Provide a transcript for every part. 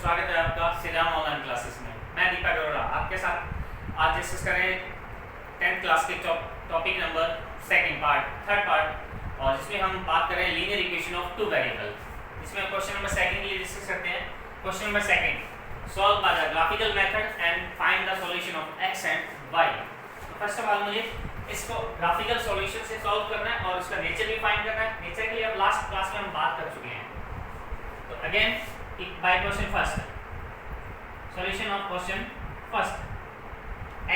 स्वागत है आपका श्रीराम ऑनलाइन क्लासेस में। मैं दीपक अरोड़ा आपके साथ आज डिस्कस करें 10th क्लास के टॉपिक नंबर थर्ड पार्ट, और जिसमें हम बात करें linear equation of two variable. इसमें क्वेश्चन नंबर सेकंड के लिए डिस्कस करते हैं। Question number second, solve by the graphical method and find the solution of x and y। तो फर्स्ट ऑफ ऑल मुझे इसको ग्राफिकल सॉल्यूशन से सॉल्व करना है और उसका नेचर भी फाइंड करना है। नेचर के लिए अब लास्ट क्लास में हम बात कर चुके हैं। तो again by question first, solution of question first,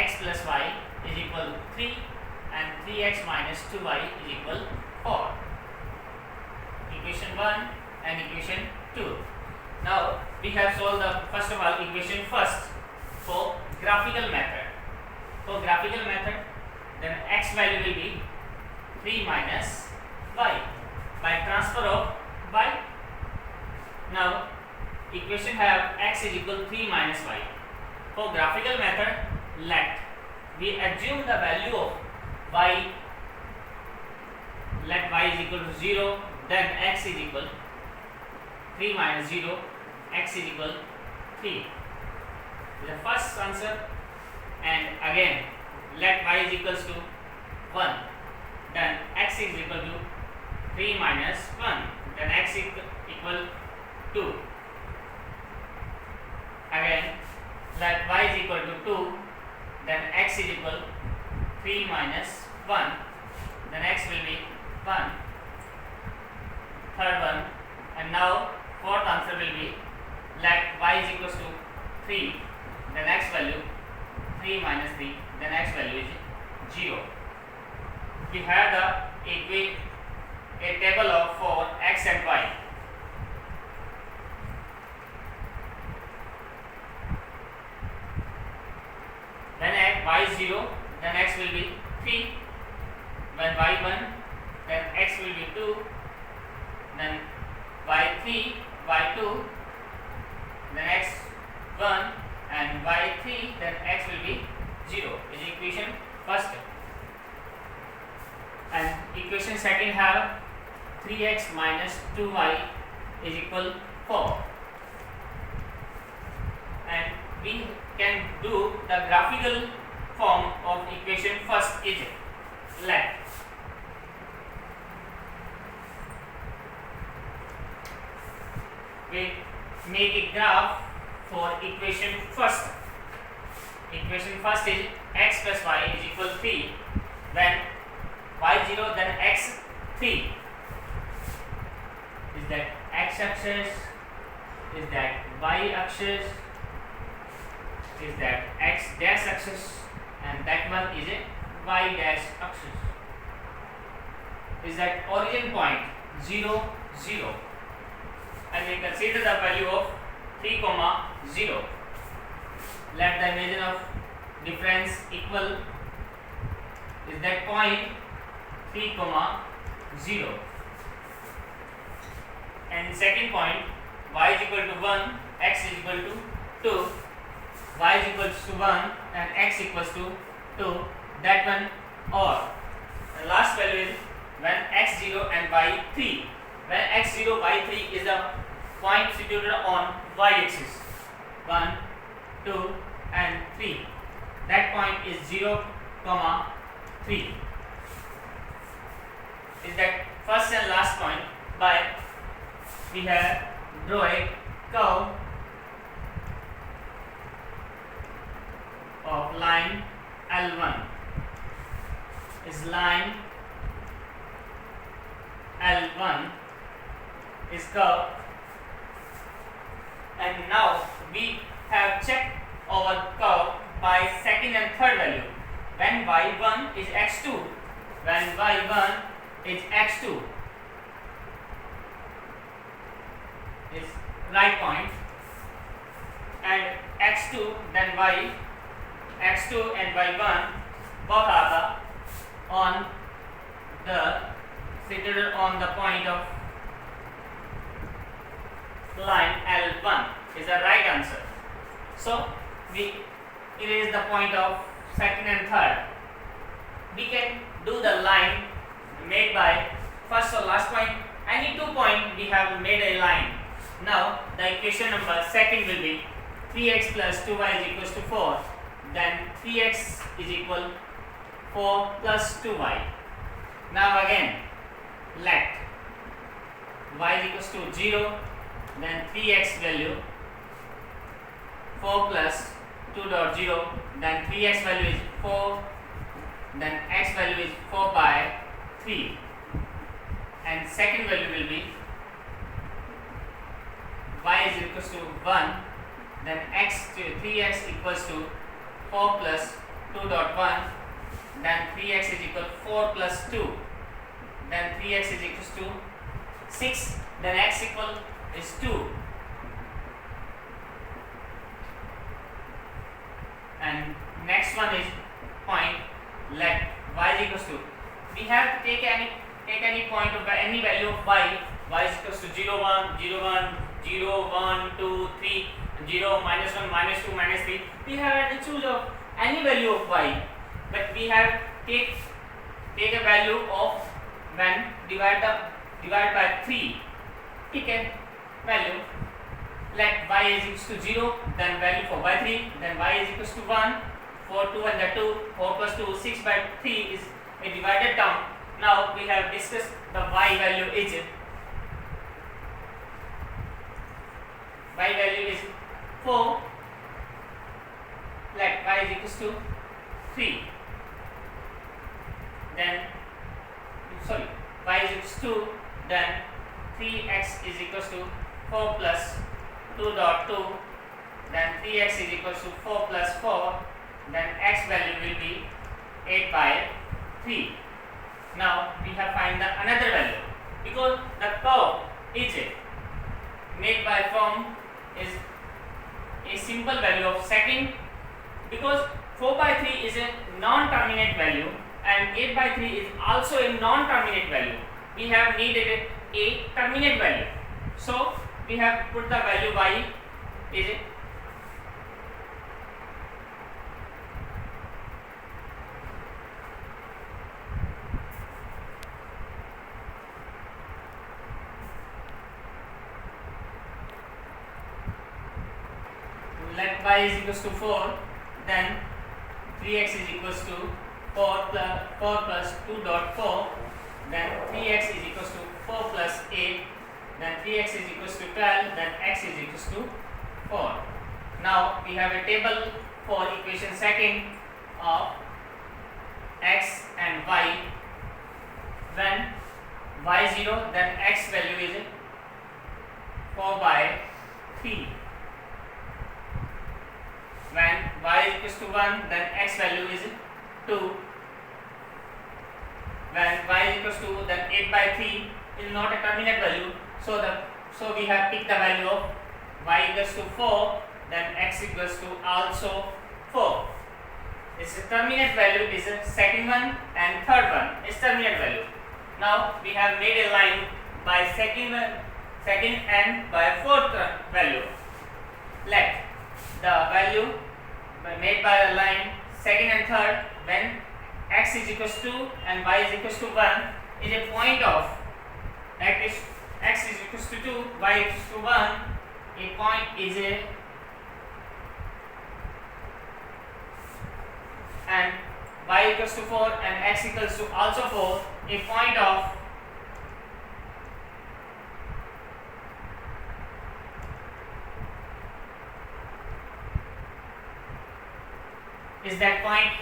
x plus y is equal 3 and 3x minus 2y is equal 4. Equation 1 and equation 2. Now we have solved the first of all equation first for graphical method. For graphical method, then x value will be 3 minus y by transfer of y. Now equation have x is equal 3 minus y. For graphical method, let we assume the value of y, let y is equal to 0, then x is equal 3 minus 0, x is equal 3. The first answer, and again let y is equals to 1, then x is equal to 3 minus 1, then x is equal 2. Again let y is equal to 2, then x is equal 3 minus 1, then x will be 1. Third one, and now fourth answer will be let y is equals to 3, then x value 3 minus 3, then x value is 0. We have a table of for x and y. When y is 0, then x will be 3. When y 1, then x will be 2. Then y 3, y 2, then x 1, and y 3, then x will be 0. Is equation first. And equation second have 3x minus 2y is equal 4. And we can do the graphical form of equation first is let we make a graph for equation first. Equation first is x plus y is equal 3. When y 0, then x 3. Is that x axis? Is that y axis? Is that x dash axis, and that one is a y dash axis. Is that origin point 0 0, and we consider the value of 3 comma 0. Let the margin of difference equal is that point 3 comma 0, and second point y is equal to 1, x is equal to 2, y is equals to 1 and x equals to 2, that one, or the last value is when x 0 and y 3. When x 0, y 3 is the point situated on y axis 1, 2 and 3. That point is 0 comma 3. Is that first and last point. By we have draw a curve of line L1. Is line L1 is curve, and now we have checked our curve by second and third value. When y1 is x2, when y1 is x2 is right point, and x2 then y, x2 and y1 both are on the situated on the point of line L1 is the right answer. So we erase the point of second and third. We can do the line made by first or last point. Any 2 point we have made a line Now the equation number second will be 3x plus 2y is equals to 4. Then 3x is equal 4 plus 2y. Now again let y is equals to 0. Then 3x value 4 plus 2 dot 0. Then 3x value is 4. Then x value is 4 by 3. And second value will be y is equals to 1. Then 3x equals to 4 plus 2 dot 1. Then 3x is equal to 4 plus 2. Then 3x is equals to 6. Then x equal is 2. And next one is point let y is equals to, we have to take any point of any value of y is equals to 0 1 0 1 0 1 2 3 0 minus 1 minus 2 minus 3. We have to choose of any value of y, but we have take a value of when divide by 3. Take a value let y is equals to 0, then value 4 by 3, then y is equals to 1, 4 2 and the 2, 4 plus 2 6 by 3 is a divided term. Now we have discussed the y value is 4, let y is equals to 3. Then y is equals to 2, then 3x is equals to 4 plus 2 dot 2, then 3x is equals to 4 plus 4, then x value will be 8 by 3. Now we have find the another value, because the curve is made by form is a simple value of second, because 4 by 3 is a non-terminate value and 8 by 3 is also a non-terminate value. We have needed a terminate value, so we have put the value y is let y is equals to 4, then 3x is equals to 4 plus 2 dot 4, then 3x is equals to 4 plus 8, then 3x is equals to 12, then x is equals to 4. Now we have a table for equation second of x and y. When y 0, then x value is 4 by 3. When y is equals to 1, then x value is 2. When y is equals to, then 8 by 3 is not a terminate value. So we have picked the value of y equals to 4, then x equals to also 4. Its terminate value is the second one and third one is terminate value. Now we have made a line by second and by fourth value. Let the value made by a line second and third when x is equals to and y is equals to 1 is a point of x is equals to 2, y is equals to 1. A point is a and y equals to 4 and x equals to also 4. A point of is that point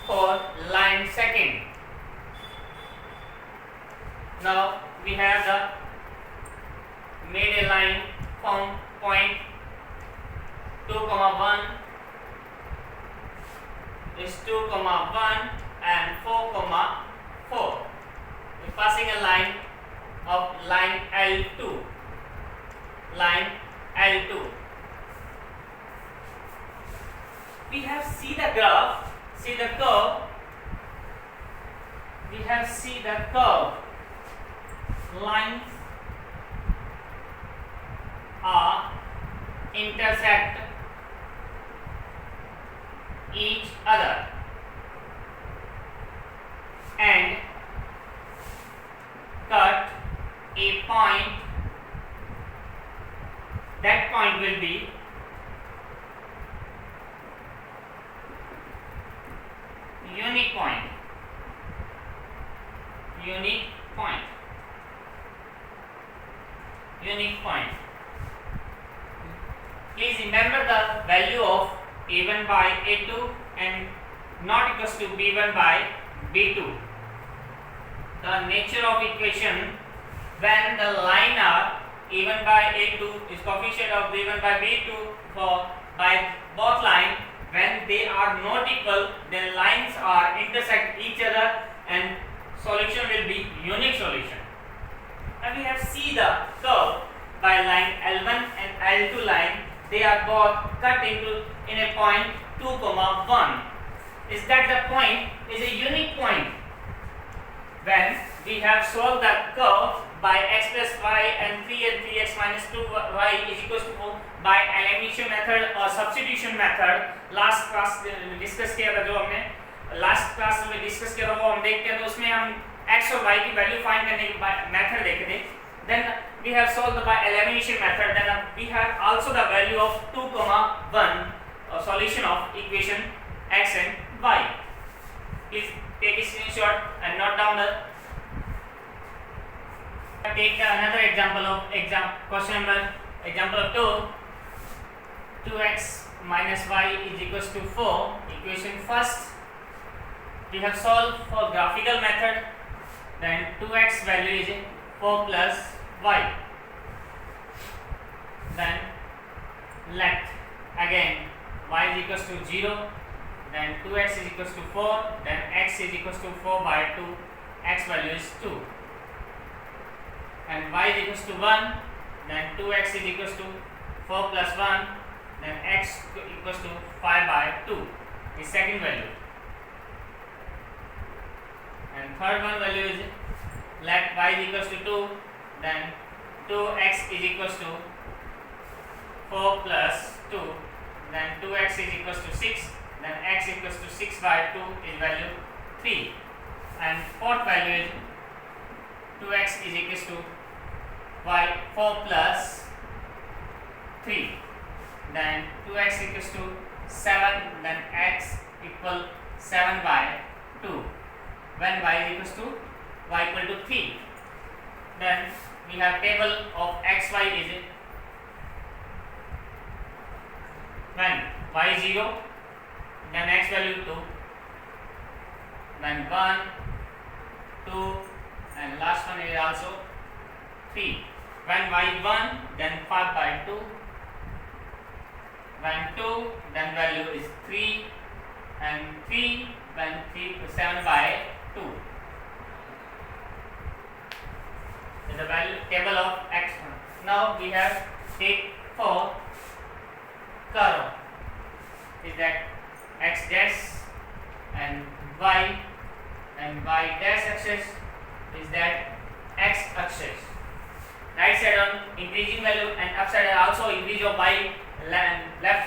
for line second. Now we have the made a line from point 2, 1 is 2, 1 and 4, 4. We're passing a line of line L2. Line L2. We have see the graph, see the curve. We have see the curve. Lines are intersect each other and cut a point that point will be unique point. Unique point. Unique point. Please remember the value of a1 by a2 and not equals to b1 by b2. The nature of equation when the line are a1 by a2 is coefficient of b1 by b2 for by both line. When they are not equal, then lines are intersect each other and solution will be unique solution. And we have see the curve by line L1 and L2 line. They are both cut into in a point 2, 1. Is that the point is a unique point? When we have solved the curve by x plus y and 3 and 3x minus 2y is equals to 4 by elimination method और substitution method. Last class discuss किया था, जो हमने last class में discuss किया था वो हम देखते हैं, तो उसमें हम x और y की वैल्यू फाइंड करने की मेथड देखे थे. Then we have solved by elimination method. Then we have also the value of 2, 1 solution of equation x and y. Please take a screenshot and note down the. Take another example of question number example of 2. 2x minus y is equals to 4. Equation first we have solved for graphical method. Then 2x value is 4 plus y. Then let again y is equals to 0. Then 2x is equals to 4. Then x is equals to 4 by 2. X value is 2. And y is equals to 1. Then 2x is equals to 4 plus 1. Then x equals to 5 by 2 is second value. And third one value is let y is equals to 2. Then 2x is equals to 4 plus 2. Then 2x is equals to 6. Then x equals to 6 by 2 is value 3. And fourth value is 2x is equals to y 4 plus 3. Then 2x equals to 7. Then x equal 7 by 2. When y is equals to y equal to 3. Then we have table of xy is when y is 0, then x value 2, then 1, 2, and last one is also 3. When y is 1, then 5 by 2. When 2, then value is 3, and 3 when 7 by 2. Is the value table of x1. Now we have take for curve. Is that x dash and y dash axis is that x axis. Right side on increasing value and upside also increase of y. Left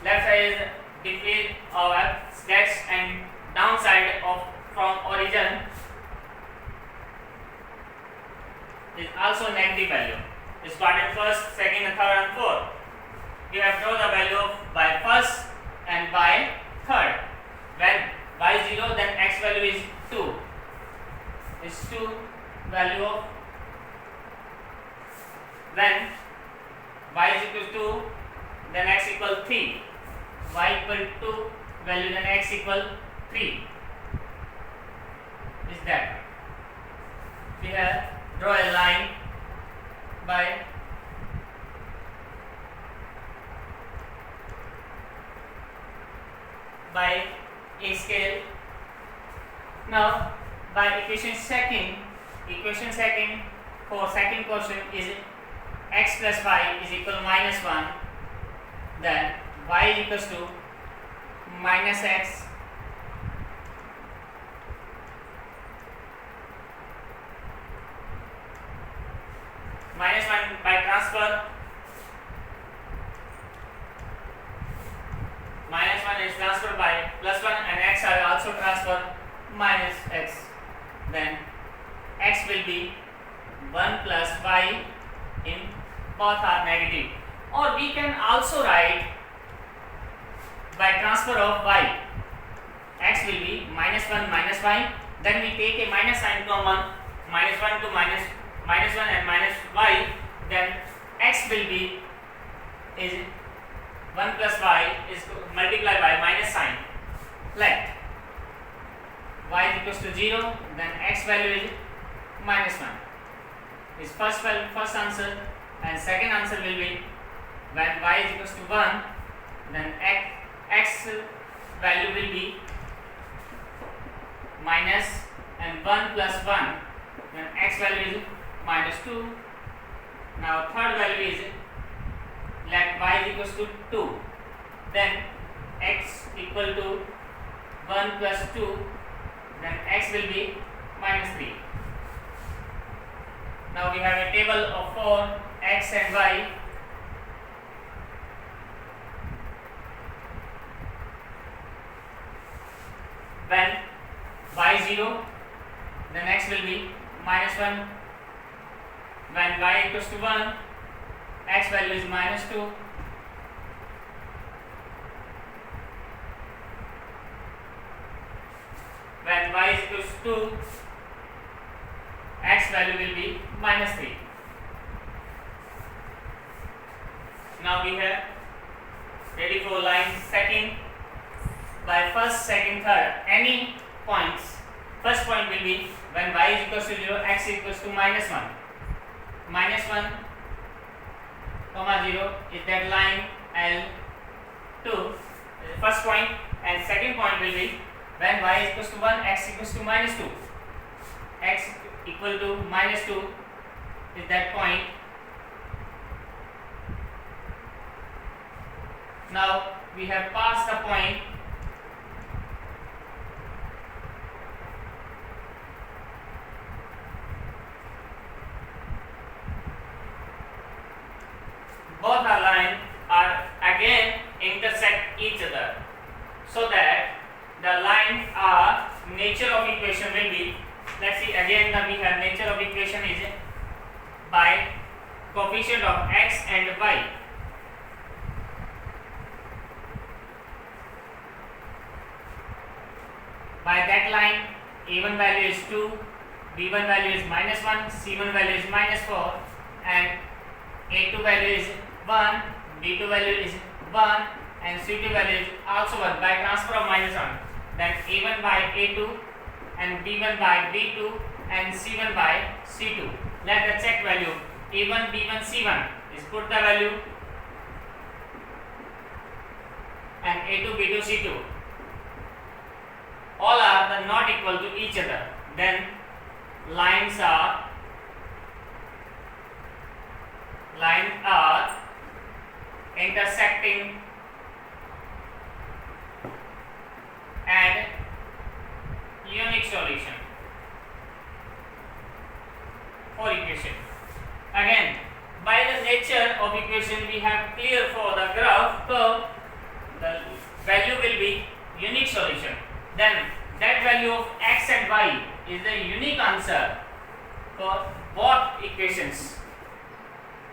side is decrease of x dash and downside of from origin is also negative value. Is started first, second, third, and fourth. We have drawn the value of by first and by third. When y is 0, then x value is 2. Is 2 value of when y is equal to 2, then x equal 3. Y equal 2 value, then x equal 3. Is that we have draw a line by a scale. Now by equation second for second question is x plus y is equal minus 1. Then y is equals to minus x minus 1 by transfer. Minus 1 is transferred by plus 1 and x are also transferred minus x. Then x will be 1 plus y in both are negative. or we can also write by transfer of y. X will be -1 minus y, then we take a minus sign common, -1 to -1 and minus y, then x will be is 1 plus y is multiplied by minus sign. Let y is equals to 0, then x value is -1. Is first answer, and second answer will be when y is equals to 1, then x value will be minus and 1 plus 1, then x value is -2. Now third value is let y is equals to 2, then x equal to 1 plus 2, then x will be -3. Now we have a table of 4 x and y. When y 0, then x will be -1. When y equals to 1, x value is -2. When y is equals to 2, x value will be -3. Now we have ready for line second. By first, second, third, any points. First point will be when y is equals to 0, x is equals to -1. -1, comma 0 is that line L2, first point, and second point will be when y is equals to 1, x equals to -2. X equal to -2 is that point. Now we have passed the point. Both our lines are again intersect each other, so that the line nature of equation will be, let's see again that we have nature of equation is by coefficient of x and y. By that line, a1 value is 2, b1 value is -1, c1 value is -4, and a2 value is 1, b2 value is 1, and c2 value is also 1 by transfer of -1. Then a1 by a2, and b1 by b2, and c1 by c2. Let the check value a1, b1, c1 is put the value, and a2, b2, c2. All are not equal to each other. Then lines are intersecting and unique solution for equation. Again, by the nature of equation we have clear for the graph curve, the value will be unique solution. Then that value of x and y is the unique answer for both equations.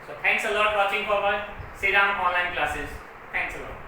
So thanks a lot for watching for Sriram online classes. Thanks a lot.